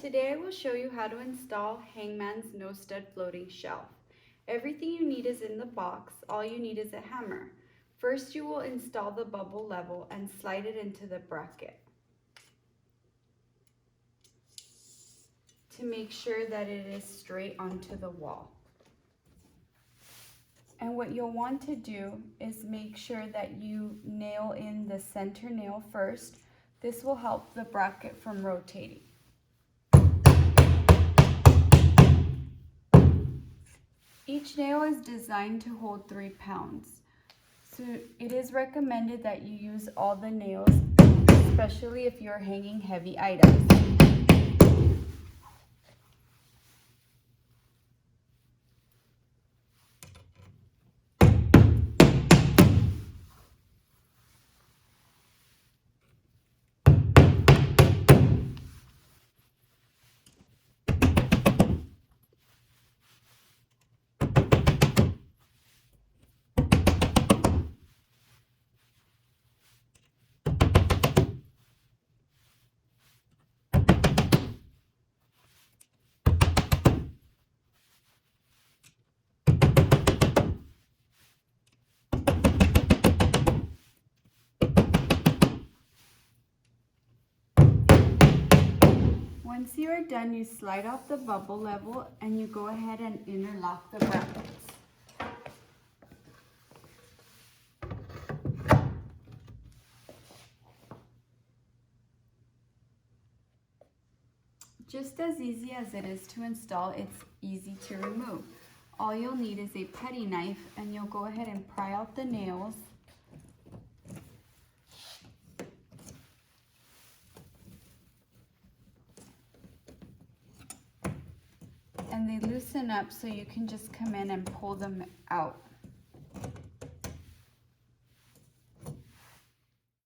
Today I will show you how to install Hangman's no stud floating shelf. Everything you need is in the box. All you need is a hammer. First you will install the bubble level and slide it into the bracket to make sure that it is straight onto the wall. And what you'll want to do is make sure that you nail in the center nail first. This will help the bracket from rotating. Each nail is designed to hold 3 pounds. So it is recommended that you use all the nails, especially if you're hanging heavy items. Once you are done, you slide off the bubble level and you go ahead and interlock the brackets. Just as easy as it is to install, it's easy to remove. All you'll need is a putty knife and you'll go ahead and pry out the nails. And they loosen up so you can just come in and pull them out.